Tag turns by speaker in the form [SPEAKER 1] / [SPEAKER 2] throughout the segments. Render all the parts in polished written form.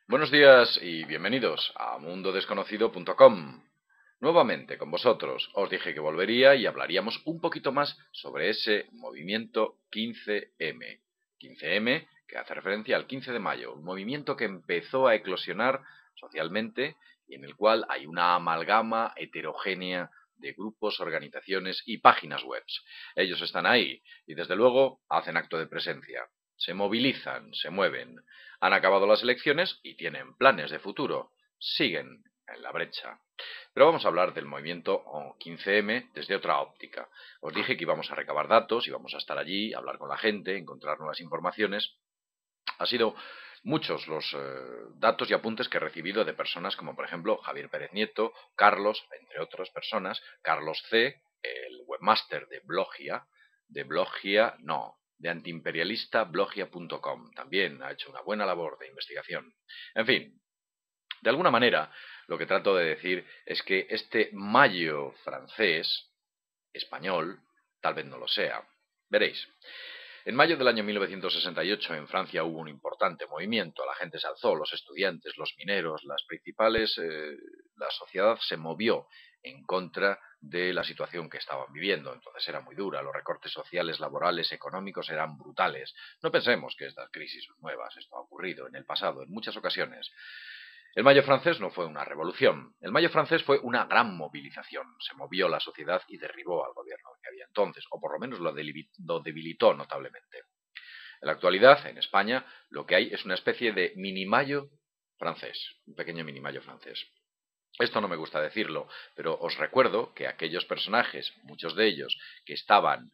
[SPEAKER 1] Buenos días y bienvenidos a mundodesconocido.com. Nuevamente con vosotros os dije que volvería y hablaríamos un poquito más sobre ese movimiento 15M. 15M que hace referencia al 15 de mayo, un movimiento que empezó a eclosionar socialmente y en el cual hay una amalgama heterogénea de grupos, organizaciones y páginas web. Ellos están ahí y desde luego hacen acto de presencia. Se movilizan, se mueven. Han acabado las elecciones y tienen planes de futuro. Siguen en la brecha. Pero vamos a hablar del movimiento 15M desde otra óptica. Os dije que íbamos a recabar datos, íbamos a estar allí, hablar con la gente, encontrar nuevas informaciones. Ha sido muchos los datos y apuntes que he recibido de personas como por ejemplo Javier Pérez Nieto, Carlos, entre otras personas, Carlos C., el webmaster de antiimperialista blogia.com. También ha hecho una buena labor de investigación. En fin, de alguna manera, lo que trato de decir es que este mayo francés, español, tal vez no lo sea. Veréis. En mayo del año 1968 en Francia hubo un importante movimiento, la gente se alzó, los estudiantes, los mineros, la sociedad se movió en contra de la situación que estaban viviendo. Entonces era muy dura, los recortes sociales, laborales, económicos eran brutales. No pensemos que estas crisis son nuevas, esto ha ocurrido en el pasado en muchas ocasiones. El Mayo francés no fue una revolución, el Mayo francés fue una gran movilización. Se movió la sociedad y derribó al gobierno que había entonces, o por lo menos lo debilitó notablemente. En la actualidad, en España, lo que hay es una especie de mini Mayo francés, un pequeño mini Mayo francés. Esto no me gusta decirlo, pero os recuerdo que aquellos personajes, muchos de ellos, que estaban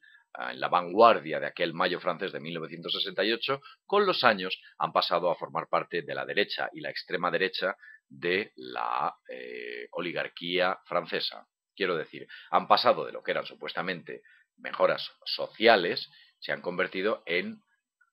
[SPEAKER 1] en la vanguardia de aquel Mayo francés de 1968, con los años han pasado a formar parte de la derecha y la extrema derecha de la oligarquía francesa. Quiero decir, han pasado de lo que eran supuestamente mejoras sociales, se han convertido en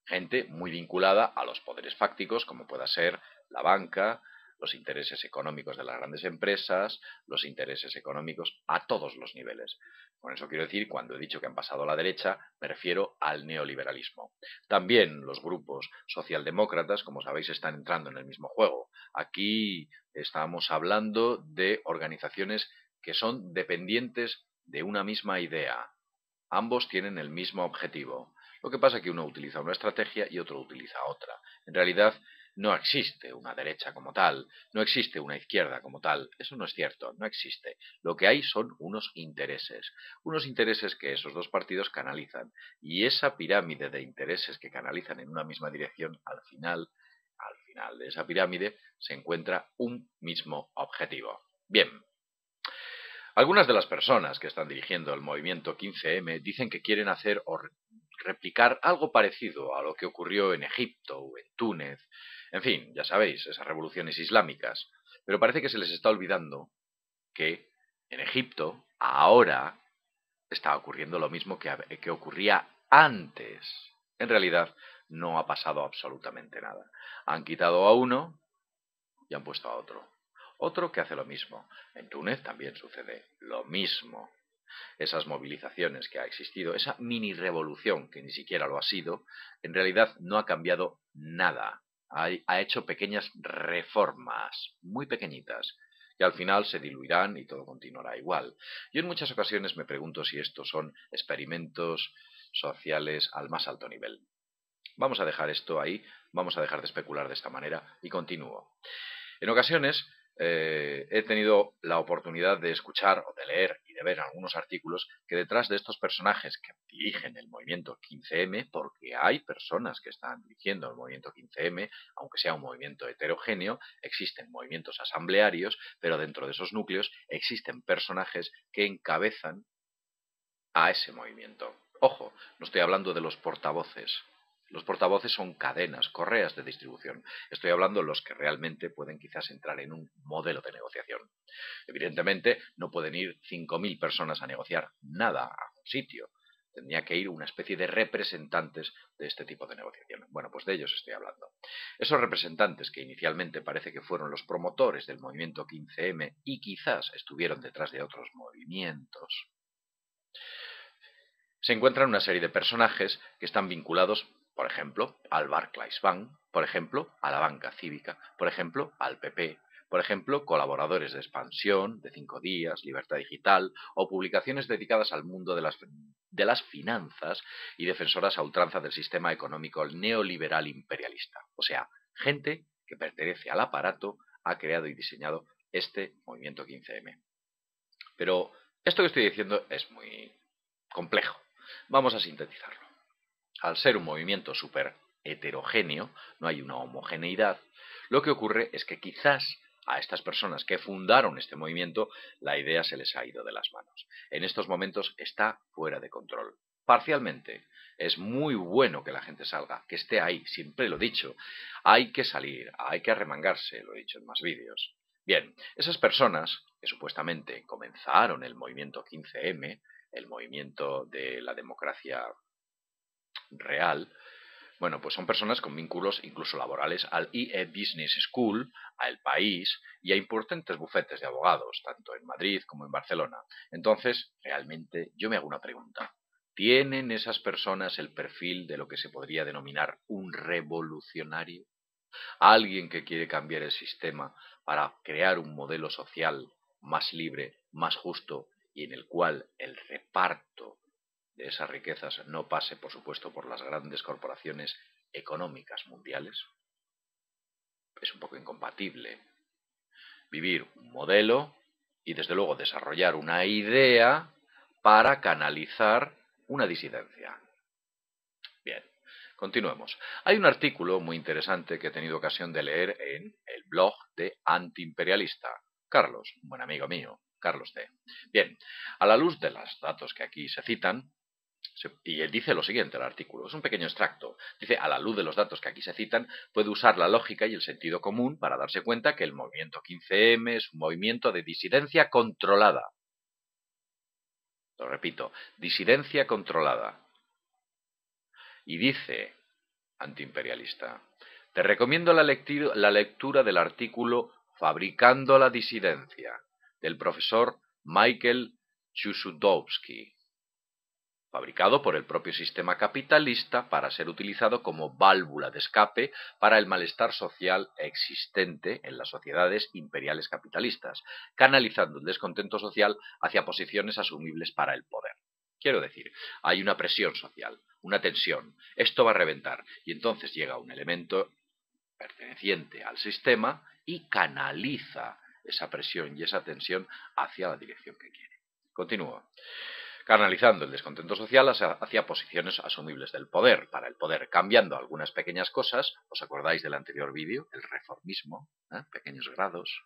[SPEAKER 1] gente muy vinculada a los poderes fácticos, como pueda ser la banca, los intereses económicos de las grandes empresas, los intereses económicos a todos los niveles. Con eso quiero decir, cuando he dicho que han pasado a la derecha, me refiero al neoliberalismo. También los grupos socialdemócratas, como sabéis, están entrando en el mismo juego. Aquí estamos hablando de organizaciones que son dependientes de una misma idea. Ambos tienen el mismo objetivo. Lo que pasa es que uno utiliza una estrategia y otro utiliza otra. En realidad no existe una derecha como tal, no existe una izquierda como tal. Eso no es cierto, no existe. Lo que hay son unos intereses que esos dos partidos canalizan. Y esa pirámide de intereses que canalizan en una misma dirección, al final de esa pirámide, se encuentra un mismo objetivo. Bien, algunas de las personas que están dirigiendo el movimiento 15M dicen que quieren hacer o replicar algo parecido a lo que ocurrió en Egipto o en Túnez, en fin, ya sabéis, esas revoluciones islámicas. Pero parece que se les está olvidando que en Egipto ahora está ocurriendo lo mismo que ocurría antes. En realidad no ha pasado absolutamente nada. Han quitado a uno y han puesto a otro. Otro que hace lo mismo. En Túnez también sucede lo mismo. Esas movilizaciones que ha existido, esa mini revolución que ni siquiera lo ha sido, en realidad no ha cambiado nada. Ha hecho pequeñas reformas, muy pequeñitas, que al final se diluirán y todo continuará igual. Yo en muchas ocasiones me pregunto si estos son experimentos sociales al más alto nivel. Vamos a dejar esto ahí, vamos a dejar de especular de esta manera y continúo. En ocasiones he tenido la oportunidad de escuchar o de leer y de ver algunos artículos que detrás de estos personajes que dirigen el movimiento 15M, porque hay personas que están dirigiendo el movimiento 15M, aunque sea un movimiento heterogéneo, existen movimientos asamblearios, pero dentro de esos núcleos existen personajes que encabezan a ese movimiento. Ojo, no estoy hablando de los portavoces. Los portavoces son cadenas, correas de distribución. Estoy hablando de los que realmente pueden quizás entrar en un modelo de negociación. Evidentemente, no pueden ir 5.000 personas a negociar nada a un sitio. Tendría que ir una especie de representantes de este tipo de negociación. Bueno, pues de ellos estoy hablando. Esos representantes que inicialmente parece que fueron los promotores del movimiento 15M y quizás estuvieron detrás de otros movimientos, se encuentran una serie de personajes que están vinculados Por ejemplo, al Barclays Bank, por ejemplo, a la banca cívica, por ejemplo, al PP, por ejemplo, colaboradores de Expansión, de 5 Días, Libertad Digital o publicaciones dedicadas al mundo de las finanzas y defensoras a ultranza del sistema económico neoliberal imperialista. O sea, gente que pertenece al aparato ha creado y diseñado este movimiento 15M. Pero esto que estoy diciendo es muy complejo. Vamos a sintetizarlo. Al ser un movimiento súper heterogéneo, no hay una homogeneidad, lo que ocurre es que quizás a estas personas que fundaron este movimiento la idea se les ha ido de las manos. En estos momentos está fuera de control. Parcialmente. Es muy bueno que la gente salga, que esté ahí, siempre lo he dicho. Hay que salir, hay que arremangarse, lo he dicho en más vídeos. Bien, esas personas que supuestamente comenzaron el movimiento 15M, el movimiento de la democracia real, bueno, pues son personas con vínculos incluso laborales al IE Business School, a El País y a importantes bufetes de abogados, tanto en Madrid como en Barcelona. Entonces, realmente, yo me hago una pregunta. ¿Tienen esas personas el perfil de lo que se podría denominar un revolucionario? ¿Alguien que quiere cambiar el sistema para crear un modelo social más libre, más justo y en el cual el reparto de esas riquezas no pase, por supuesto, por las grandes corporaciones económicas mundiales? Es un poco incompatible vivir un modelo y, desde luego, desarrollar una idea para canalizar una disidencia. Bien, continuemos. Hay un artículo muy interesante que he tenido ocasión de leer en el blog de Antiimperialista, Carlos, un buen amigo mío, Carlos C. Bien, a la luz de los datos que aquí se citan, y él dice lo siguiente el artículo, es un pequeño extracto. Dice, a la luz de los datos que aquí se citan, puede usar la lógica y el sentido común para darse cuenta que el movimiento 15M es un movimiento de disidencia controlada. Lo repito, disidencia controlada. Y dice, antiimperialista, te recomiendo la lectura del artículo Fabricando la disidencia, del profesor Michael Chusudowski, fabricado por el propio sistema capitalista para ser utilizado como válvula de escape para el malestar social existente en las sociedades imperiales capitalistas, canalizando el descontento social hacia posiciones asumibles para el poder. Quiero decir, hay una presión social, una tensión, esto va a reventar, y entonces llega un elemento perteneciente al sistema y canaliza esa presión y esa tensión hacia la dirección que quiere. Continúo. Canalizando el descontento social hacia posiciones asumibles del poder, para el poder, cambiando algunas pequeñas cosas. ¿Os acordáis del anterior vídeo? El reformismo, pequeños grados,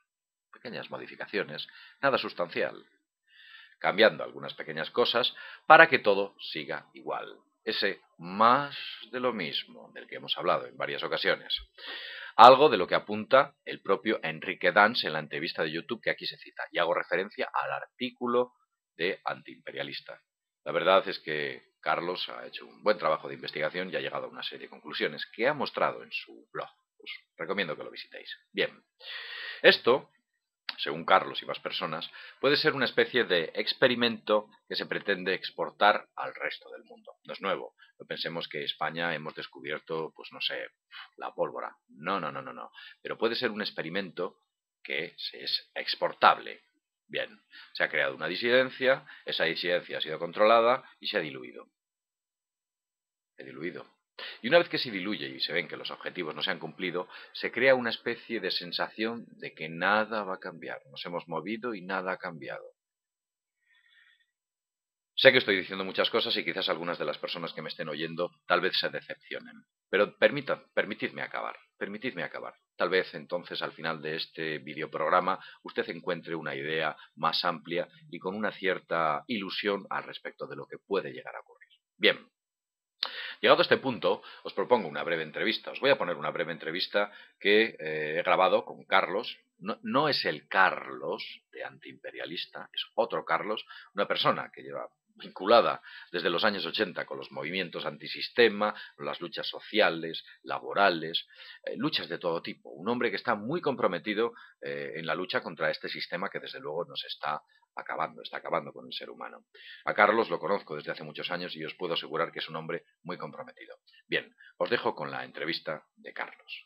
[SPEAKER 1] pequeñas modificaciones, nada sustancial. Cambiando algunas pequeñas cosas para que todo siga igual. Ese más de lo mismo del que hemos hablado en varias ocasiones. Algo de lo que apunta el propio Enrique Dans en la entrevista de YouTube que aquí se cita. Y hago referencia al artículo de Antiimperialista. La verdad es que Carlos ha hecho un buen trabajo de investigación y ha llegado a una serie de conclusiones que ha mostrado en su blog. Os recomiendo que lo visitéis. Bien, esto, según Carlos y más personas, puede ser una especie de experimento que se pretende exportar al resto del mundo. No es nuevo. No pensemos que España hemos descubierto, pues no sé, la pólvora. No, no, no, no, no. Pero puede ser un experimento que es exportable. Bien, se ha creado una disidencia, esa disidencia ha sido controlada y se ha diluido. Y una vez que se diluye y se ven que los objetivos no se han cumplido, se crea una especie de sensación de que nada va a cambiar. Nos hemos movido y nada ha cambiado. Sé que estoy diciendo muchas cosas y quizás algunas de las personas que me estén oyendo tal vez se decepcionen. Pero permitidme acabar. Tal vez entonces al final de este videoprograma usted encuentre una idea más amplia y con una cierta ilusión al respecto de lo que puede llegar a ocurrir. Bien. Llegado a este punto, os propongo una breve entrevista. Os voy a poner una breve entrevista que he grabado con Carlos. No es el Carlos de Antiimperialista, es otro Carlos, una persona que lleva vinculada desde los años 80 con los movimientos antisistema, las luchas sociales, laborales, luchas de todo tipo. Un hombre que está muy comprometido en la lucha contra este sistema que desde luego nos está acabando con el ser humano. A Carlos lo conozco desde hace muchos años y os puedo asegurar que es un hombre muy comprometido. Bien, os dejo con la entrevista de Carlos.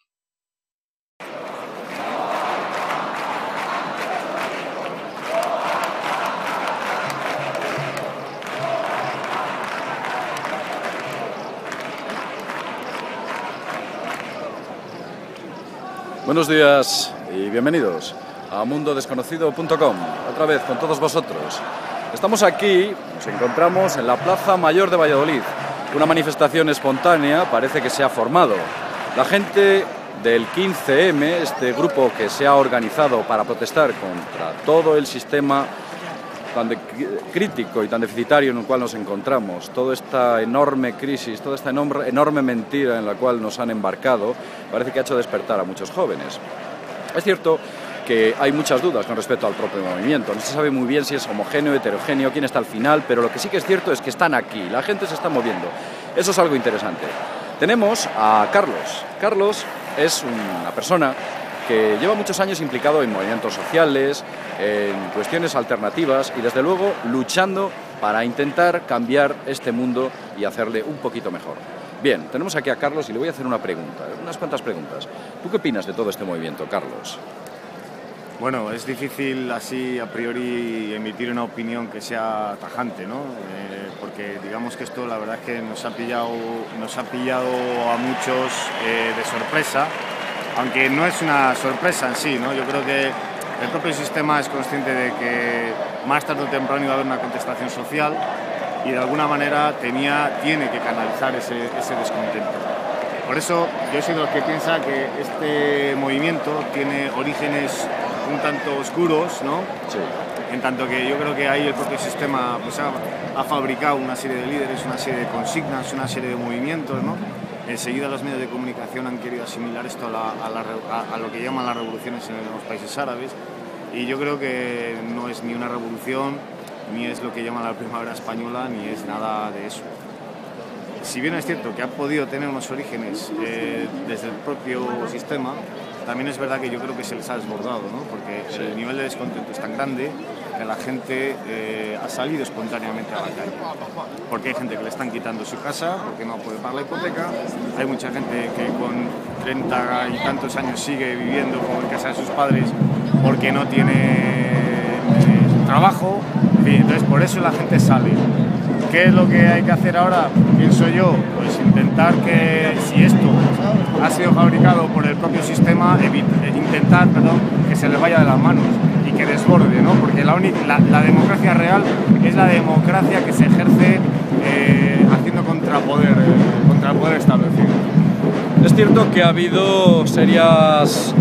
[SPEAKER 2] Buenos días y bienvenidos a mundodesconocido.com, otra vez con todos vosotros. Estamos aquí, nos encontramos en la Plaza Mayor de Valladolid. Una manifestación espontánea parece que se ha formado. La gente del 15M, este grupo que se ha organizado para protestar contra todo el sistema tan crítico y tan deficitario en el cual nos encontramos, toda esta enorme crisis, toda esta enorme mentira en la cual nos han embarcado, parece que ha hecho despertar a muchos jóvenes. Es cierto que hay muchas dudas con respecto al propio movimiento, no se sabe muy bien si es homogéneo, heterogéneo, quién está al final, pero lo que sí que es cierto es que están aquí, la gente se está moviendo. Eso es algo interesante. Tenemos a Carlos. Carlos es una persona que lleva muchos años implicado en movimientos sociales, en cuestiones alternativas y desde luego luchando para intentar cambiar este mundo y hacerle un poquito mejor. Bien, tenemos aquí a Carlos y le voy a hacer una pregunta, unas cuantas preguntas. ¿Tú qué opinas de todo este movimiento, Carlos?
[SPEAKER 3] Bueno, es difícil así a priori emitir una opinión que sea tajante, ¿no? Porque digamos que esto la verdad es que nos ha pillado a muchos de sorpresa. Aunque no es una sorpresa en sí, ¿no? Yo creo que el propio sistema es consciente de que más tarde o temprano iba a haber una contestación social y de alguna manera tiene que canalizar ese descontento. Por eso yo soy de los que piensa que este movimiento tiene orígenes un tanto oscuros, ¿no?
[SPEAKER 2] Sí.
[SPEAKER 3] En tanto que yo creo que ahí el propio sistema pues, ha fabricado una serie de líderes, una serie de consignas, una serie de movimientos, ¿no? Enseguida los medios de comunicación han querido asimilar esto a lo que llaman las revoluciones en los países árabes y yo creo que no es ni una revolución, ni es lo que llaman la primavera española, ni es nada de eso. Si bien es cierto que ha podido tener unos orígenes desde el propio sistema, también es verdad que yo creo que se les ha desbordado, ¿no? Porque sí, el nivel de descontento es tan grande que la gente ha salido espontáneamente a la calle. Porque hay gente que le están quitando su casa, porque no puede pagar la hipoteca, hay mucha gente que con 30 y tantos años sigue viviendo como en casa de sus padres porque no tiene trabajo, entonces por eso la gente sale. ¿Qué es lo que hay que hacer ahora? Pienso yo, pues intentar que si esto ha sido fabricado por el propio sistema, intentar que se le vaya de las manos y que desborde, ¿no? Porque la democracia real es la democracia que se ejerce haciendo contra el poder establecido.
[SPEAKER 2] Es cierto que ha habido serias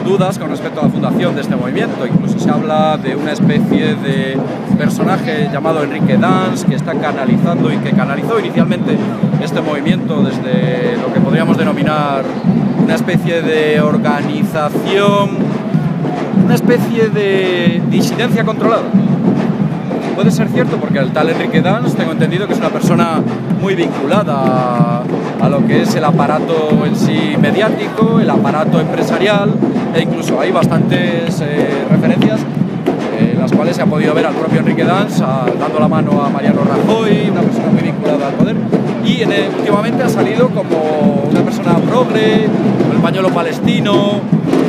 [SPEAKER 2] dudas con respecto a la fundación de este movimiento, incluso se habla de una especie de personaje llamado Enrique Dans que está canalizando y que canalizó inicialmente este movimiento desde lo que podríamos denominar una especie de organización, una especie de disidencia controlada. Puede ser cierto porque el tal Enrique Dans, tengo entendido que es una persona muy vinculada a lo que es el aparato en sí mediático, el aparato empresarial, e incluso hay bastantes referencias en las cuales se ha podido ver al propio Enrique Dans dando la mano a Mariano Rajoy, una persona muy vinculada al poder, y últimamente ha salido como una persona progre, con el pañuelo palestino,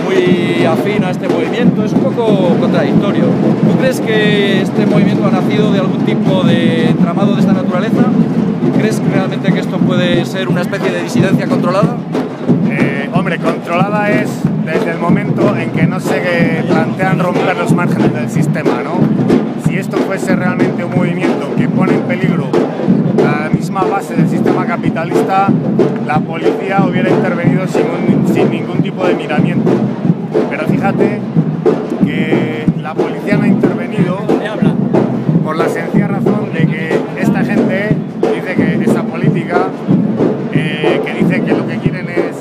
[SPEAKER 2] muy afín a este movimiento. Es un poco contradictorio. ¿Tú crees que este movimiento ha nacido de algún tipo de entramado de esta naturaleza? ¿Crees realmente que esto puede ser una especie de disidencia controlada?
[SPEAKER 3] Hombre, controlada es desde el momento en que no se plantean romper los márgenes del sistema, ¿no? Si esto fuese realmente un movimiento que pone en peligro la misma base del sistema capitalista, la policía hubiera intervenido sin ningún tipo de miramiento. Pero fíjate que la policía no ha intervenido por la sencilla razón de que esta gente dice que esa política, que dice que lo que quieren es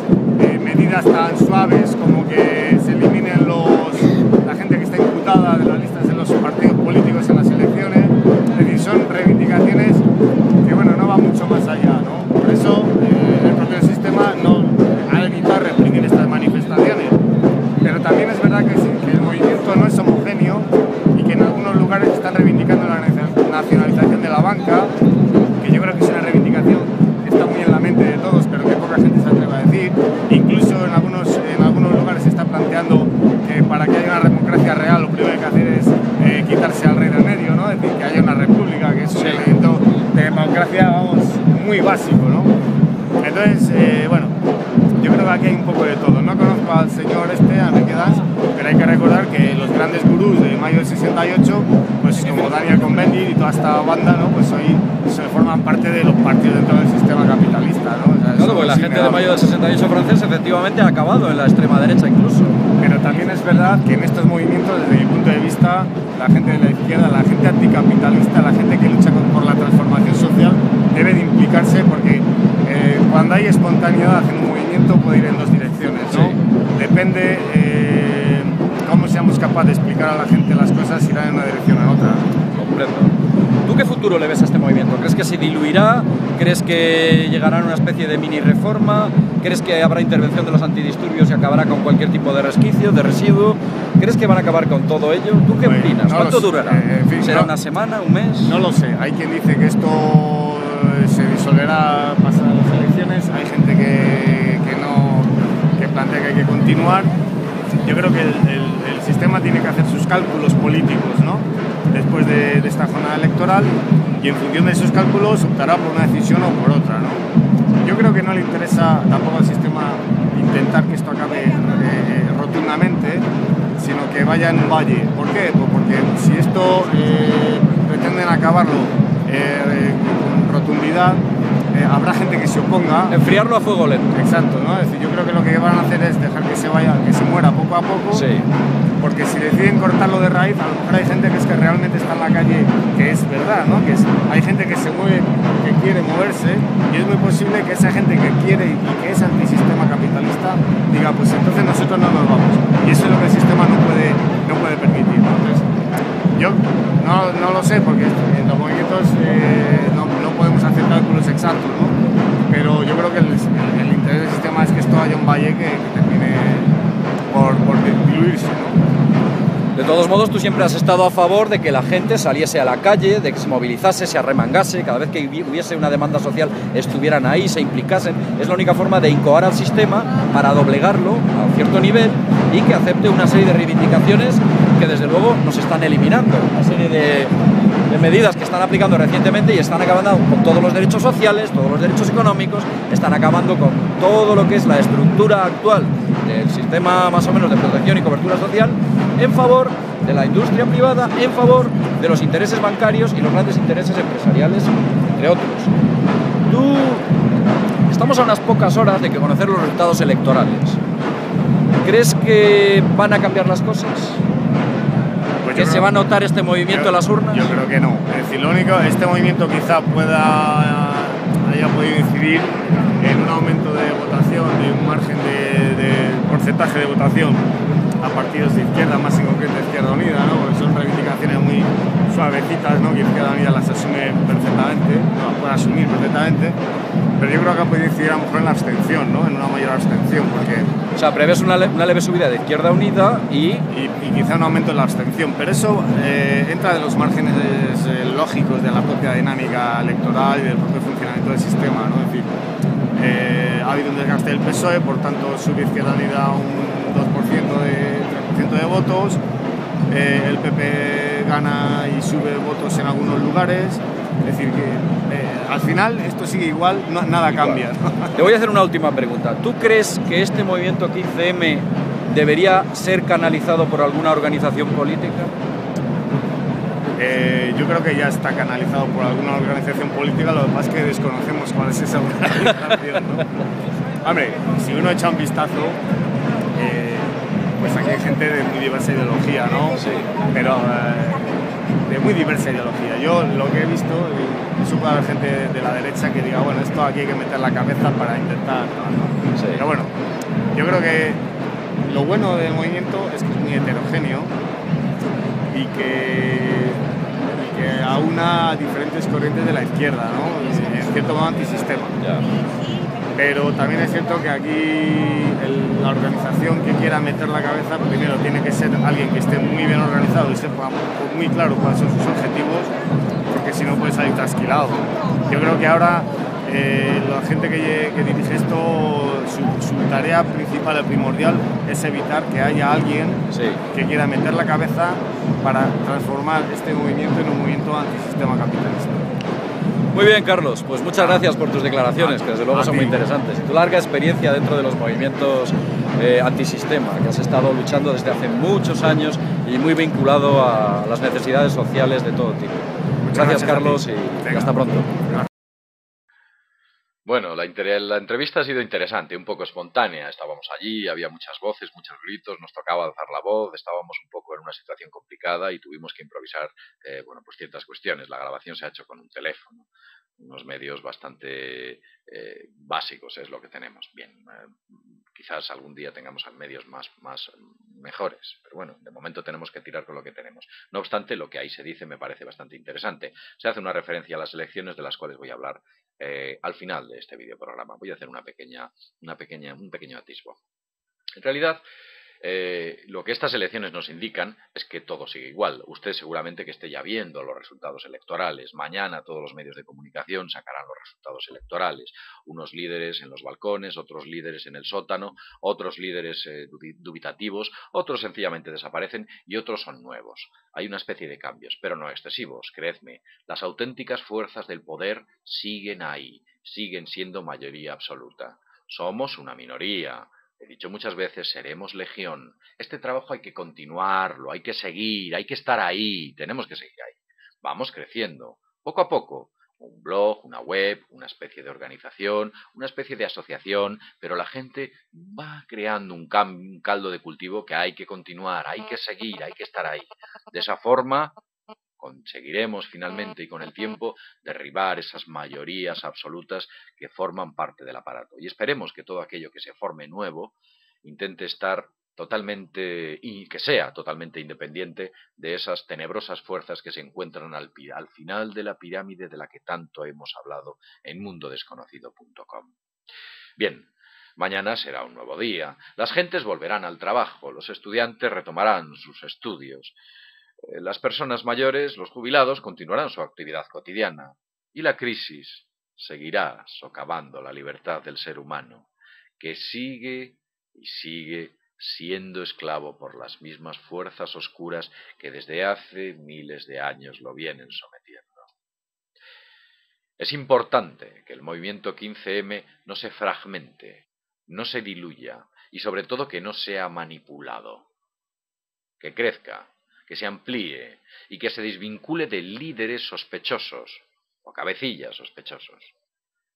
[SPEAKER 3] medidas tan suaves como que se eliminen la gente que está imputada de las listas de los partidos políticos en las elecciones, es decir, son reivindicaciones también es verdad que el movimiento no es homogéneo y que en algunos lugares están reivindicando la nacionalización de la banca, que yo creo que es una reivindicación que está muy en la mente de todos, pero que poca gente se atreve a decir. Incluso en algunos lugares se está planteando que para que haya una democracia real lo primero que hay que hacer es quitarse al rey del medio, ¿no? Es decir, que haya una república, que es un elemento de democracia, vamos, muy básico, ¿no? Entonces, bueno, yo creo que aquí hay un poco de todo. No conozco al señor a Enrique Das, pero hay que recordar que los grandes gurús de mayo del 68, pues como Daniel Cohn-Bendit y toda esta banda, ¿no? Pues hoy se forman parte de los partidos dentro del sistema capitalista, ¿no? O sea,
[SPEAKER 2] claro, porque la gente de mayo del 68 francés efectivamente ha acabado en la extrema derecha incluso.
[SPEAKER 3] Pero también es verdad que en estos movimientos, desde mi punto de vista, la gente de la izquierda, la gente anticapitalista, la gente que lucha por la transformación social, debe de implicarse porque cuando hay espontaneidad en un movimiento puede ir en dos direcciones, ¿no? Sí. Depende cómo seamos capaces de explicar a la gente las cosas, irán en una dirección o en otra.
[SPEAKER 2] Comprendo. ¿Tú qué futuro le ves a este movimiento? ¿Crees que se diluirá? ¿Crees que llegará a una especie de mini reforma? ¿Crees que habrá intervención de los antidisturbios y acabará con cualquier tipo de resquicio, de residuo? ¿Crees que van a acabar con todo ello? ¿Tú qué opinas? No ¿Cuánto durará? En fin, ¿será una semana, un mes?
[SPEAKER 3] No lo sé. Hay quien dice que esto se disolverá pasadas las elecciones. Hay gente que plantea que hay que continuar. Yo creo que el sistema tiene que hacer sus cálculos políticos, ¿no? Después de esta jornada electoral, y en función de esos cálculos optará por una decisión o por otra, ¿no? Yo creo que no le interesa tampoco al sistema intentar que esto acabe rotundamente, sino que vaya en un valle. ¿Por qué? Pues porque si esto pretenden acabarlo con rotundidad, habrá gente que se oponga.
[SPEAKER 2] Enfriarlo a fuego lento.
[SPEAKER 3] Exacto, ¿no? Es decir, yo creo que lo que van a hacer es dejar que se vaya, que se muera poco a poco.
[SPEAKER 2] Sí.
[SPEAKER 3] Porque si deciden cortarlo de raíz, a lo mejor hay gente que es que realmente está en la calle, que es verdad, ¿no? Hay gente que se mueve, que quiere moverse, y es muy posible que esa gente que quiere y que es antisistema capitalista diga, pues entonces nosotros no nos vamos. Y eso es lo que el sistema no puede permitir, ¿no? Entonces, yo no lo sé, porque en los movimientos no podemos hacer cálculos exactos, ¿no? Pero yo creo que el interés del sistema es que esto haya un valle que termine por diluirse, ¿no?
[SPEAKER 2] De todos modos, tú siempre has estado a favor de que la gente saliese a la calle, de que se movilizase, se arremangase, cada vez que hubiese una demanda social estuvieran ahí, se implicasen. Es la única forma de incoar al sistema para doblegarlo a un cierto nivel y que acepte una serie de reivindicaciones que desde luego nos están eliminando. Una serie de medidas que están aplicando recientemente y están acabando con todos los derechos sociales, todos los derechos económicos, están acabando con todo lo que es la estructura actual del sistema más o menos de protección y cobertura social en favor de la industria privada, en favor de los intereses bancarios y los grandes intereses empresariales, entre otros. Estamos a unas pocas horas de conocer los resultados electorales. ¿Crees que van a cambiar las cosas?
[SPEAKER 3] Pues
[SPEAKER 2] ¿Que se va a notar este movimiento en las urnas?
[SPEAKER 3] Yo creo que no. Es decir, lo único, este movimiento quizá haya podido incidir en un aumento de votación, de un margen de porcentaje de votación a partidos de izquierda, más en concreto Izquierda Unida, ¿no? Porque son reivindicaciones muy suavecitas, ¿no? Que Izquierda Unida las asume perfectamente, las puede asumir perfectamente, pero yo creo que ha podido incidir a lo mejor en la abstención, ¿no? En una mayor abstención, porque...
[SPEAKER 2] O sea, prevés una leve subida de Izquierda Unida y
[SPEAKER 3] quizá un aumento en la abstención, pero eso entra de los márgenes lógicos de la propia dinámica electoral y del propio funcionamiento del sistema, ¿no? Es decir, ha habido un desgaste del PSOE, por tanto sube Izquierda Unida un 3% de votos, el PP gana y sube votos en algunos lugares, es decir que al final esto sigue igual, nada cambia, ¿no?
[SPEAKER 2] Te voy a hacer una última pregunta. ¿Tú crees que este movimiento 15M debería ser canalizado por alguna organización política?
[SPEAKER 3] Yo creo que ya está canalizado por alguna organización política, lo que pasa es que desconocemos cuál es esa organización, ¿no? Hombre, si uno echa un vistazo, pues aquí hay gente de muy diversa ideología, ¿no?
[SPEAKER 2] Sí.
[SPEAKER 3] Pero de muy diversa ideología. Yo lo que he visto, puede haber gente de la derecha que diga, bueno, esto aquí hay que meter la cabeza para intentar... ¿no?
[SPEAKER 2] Sí.
[SPEAKER 3] Pero bueno, yo creo que lo bueno del movimiento es que es muy heterogéneo y que aúna diferentes corrientes de la izquierda, ¿no? En cierto modo antisistema.
[SPEAKER 2] Ya.
[SPEAKER 3] pero también es cierto que aquí la organización que quiera meter la cabeza, primero tiene que ser alguien que esté muy bien organizado y sepa muy claro cuáles son sus objetivos, porque si no puede salir trasquilado. Yo creo que ahora la gente que dirige esto, su tarea principal y primordial es evitar que haya alguien que quiera meter la cabeza para transformar este movimiento en un movimiento antisistema capitalista.
[SPEAKER 2] Muy bien, Carlos, pues muchas gracias por tus declaraciones, que desde luego son muy interesantes. Y tu larga experiencia dentro de los movimientos antisistema, que has estado luchando desde hace muchos años y muy vinculado a las necesidades sociales de todo tipo. Gracias, Carlos, y hasta pronto.
[SPEAKER 1] Bueno, la entrevista ha sido interesante, un poco espontánea. Estábamos allí, había muchas voces, muchos gritos, nos tocaba alzar la voz, estábamos un poco en una situación complicada y tuvimos que improvisar pues ciertas cuestiones. La grabación se ha hecho con un teléfono, unos medios bastante básicos es lo que tenemos. Bien, quizás algún día tengamos medios más mejores, pero bueno, de momento tenemos que tirar con lo que tenemos. No obstante, lo que ahí se dice me parece bastante interesante. Se hace una referencia a las elecciones de las cuales voy a hablar al final de este videoprograma. Voy a hacer un pequeño atisbo. En realidad, lo que estas elecciones nos indican es que todo sigue igual. Usted seguramente que esté ya viendo los resultados electorales. Mañana todos los medios de comunicación sacarán los resultados electorales. Unos líderes en los balcones, otros líderes en el sótano, otros líderes dubitativos, otros sencillamente desaparecen y otros son nuevos. Hay una especie de cambios, pero no excesivos, creedme. Las auténticas fuerzas del poder siguen ahí, siguen siendo mayoría absoluta. Somos una minoría. He dicho muchas veces, seremos legión. Este trabajo hay que continuarlo, hay que seguir, hay que estar ahí, tenemos que seguir ahí. Vamos creciendo, poco a poco. Un blog, una web, una especie de organización, una especie de asociación, pero la gente va creando un caldo de cultivo que hay que continuar, hay que seguir, hay que estar ahí. De esa forma conseguiremos finalmente y con el tiempo derribar esas mayorías absolutas que forman parte del aparato. Y esperemos que todo aquello que se forme nuevo intente estar totalmente y que sea totalmente independiente de esas tenebrosas fuerzas que se encuentran al final de la pirámide de la que tanto hemos hablado en mundodesconocido.com. Bien, mañana será un nuevo día. Las gentes volverán al trabajo, los estudiantes retomarán sus estudios. Las personas mayores, los jubilados, continuarán su actividad cotidiana y la crisis seguirá socavando la libertad del ser humano, que sigue y sigue siendo esclavo por las mismas fuerzas oscuras que desde hace miles de años lo vienen sometiendo. Es importante que el movimiento 15M no se fragmente, no se diluya y sobre todo que no sea manipulado, que crezca, que se amplíe y que se desvincule de líderes sospechosos o cabecillas sospechosos.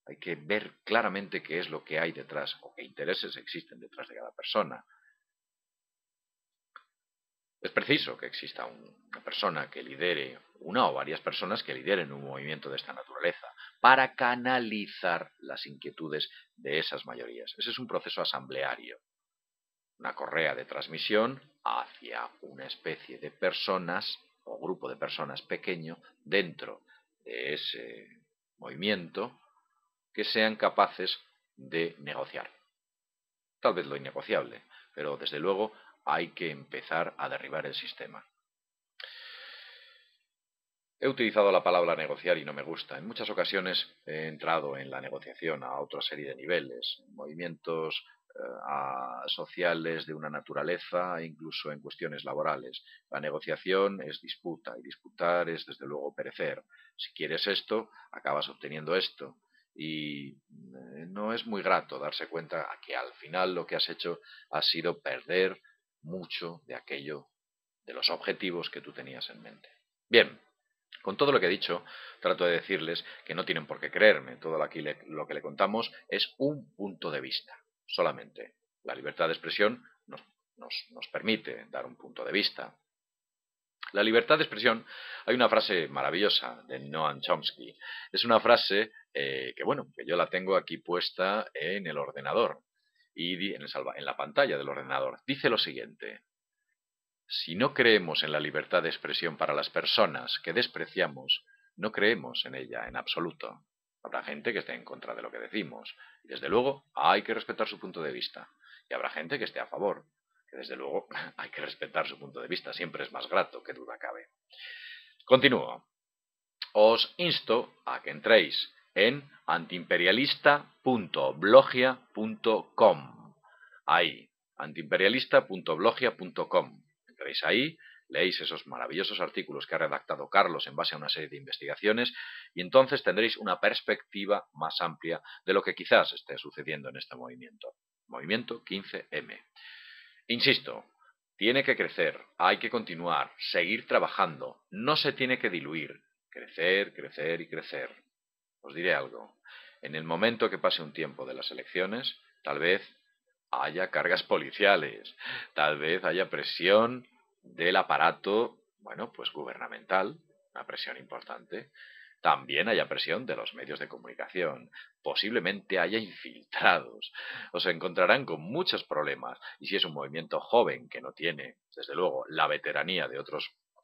[SPEAKER 1] Hay que ver claramente qué es lo que hay detrás o qué intereses existen detrás de cada persona. Es preciso que exista una persona que lidere, una o varias personas que lideren un movimiento de esta naturaleza para canalizar las inquietudes de esas mayorías. Ese es un proceso asambleario. Una correa de transmisión hacia una especie de personas o grupo de personas pequeño dentro de ese movimiento que sean capaces de negociar. Tal vez lo innegociable, pero desde luego hay que empezar a derribar el sistema. He utilizado la palabra negociar y no me gusta. En muchas ocasiones he entrado en la negociación a otra serie de niveles, movimientos sociales de una naturaleza, incluso en cuestiones laborales. La negociación es disputa y disputar es desde luego perecer. Si quieres esto, acabas obteniendo esto. Y no es muy grato darse cuenta que al final lo que has hecho ha sido perder mucho de aquello, de los objetivos que tú tenías en mente. Bien. Con todo lo que he dicho, trato de decirles que no tienen por qué creerme. Todo lo que le contamos es un punto de vista, solamente. La libertad de expresión nos permite dar un punto de vista. La libertad de expresión, hay una frase maravillosa de Noam Chomsky. Es una frase que yo la tengo aquí puesta en el ordenador y en la pantalla del ordenador. Dice lo siguiente: si no creemos en la libertad de expresión para las personas que despreciamos, no creemos en ella en absoluto. Habrá gente que esté en contra de lo que decimos. Y desde luego hay que respetar su punto de vista. Y habrá gente que esté a favor. Que desde luego hay que respetar su punto de vista. Siempre es más grato, que duda cabe. Continúo. Os insto a que entréis en antiimperialista.blogia.com. Ahí, antiimperialista.blogia.com. Entréis ahí, leéis esos maravillosos artículos que ha redactado Carlos en base a una serie de investigaciones y entonces tendréis una perspectiva más amplia de lo que quizás esté sucediendo en este movimiento. Movimiento 15M. Insisto, tiene que crecer, hay que continuar, seguir trabajando, no se tiene que diluir. Crecer, crecer y crecer. Os diré algo. En el momento que pase un tiempo de las elecciones, tal vez haya cargas policiales, tal vez haya presión del aparato, bueno, pues gubernamental, una presión importante. También haya presión de los medios de comunicación. Posiblemente haya infiltrados. Os encontrarán con muchos problemas. Y si es un movimiento joven que no tiene, desde luego, la veteranía de otra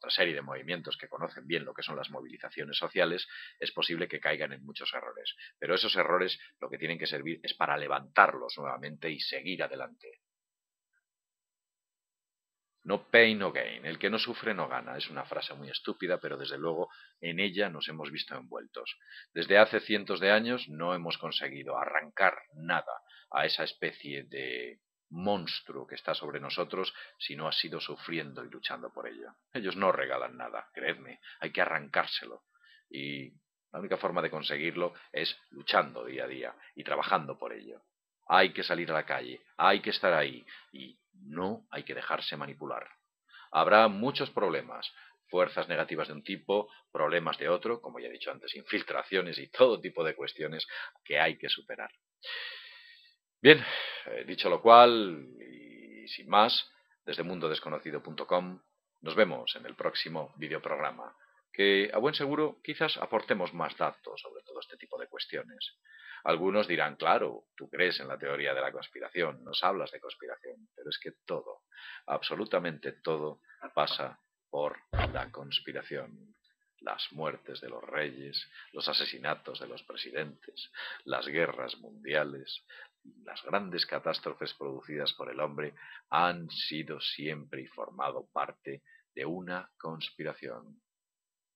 [SPEAKER 1] serie de movimientos que conocen bien lo que son las movilizaciones sociales, es posible que caigan en muchos errores. Pero esos errores lo que tienen que servir es para levantarlos nuevamente y seguir adelante. No pain, no gain. El que no sufre no gana. Es una frase muy estúpida, pero desde luego en ella nos hemos visto envueltos. Desde hace cientos de años no hemos conseguido arrancar nada a esa especie de monstruo que está sobre nosotros si no ha sido sufriendo y luchando por ello. Ellos no regalan nada, creedme, hay que arrancárselo. Y la única forma de conseguirlo es luchando día a día y trabajando por ello. Hay que salir a la calle, hay que estar ahí y no hay que dejarse manipular. Habrá muchos problemas, fuerzas negativas de un tipo, problemas de otro, como ya he dicho antes, infiltraciones y todo tipo de cuestiones que hay que superar. Bien, dicho lo cual, y sin más, desde mundodesconocido.com, nos vemos en el próximo videoprograma, que a buen seguro quizás aportemos más datos sobre todo este tipo de cuestiones. Algunos dirán, claro, tú crees en la teoría de la conspiración, nos hablas de conspiración, pero es que todo, absolutamente todo, pasa por la conspiración. Las muertes de los reyes, los asesinatos de los presidentes, las guerras mundiales, las grandes catástrofes producidas por el hombre han sido siempre y formado parte de una conspiración.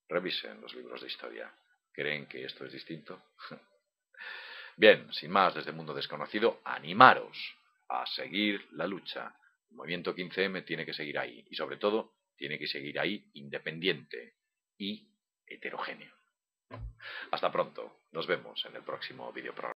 [SPEAKER 1] Revisen los libros de historia. ¿Creen que esto es distinto? Bien, sin más, desde el mundo desconocido, animaros a seguir la lucha. El movimiento 15M tiene que seguir ahí y sobre todo tiene que seguir ahí independiente y heterogéneo. Hasta pronto. Nos vemos en el próximo videoprograma.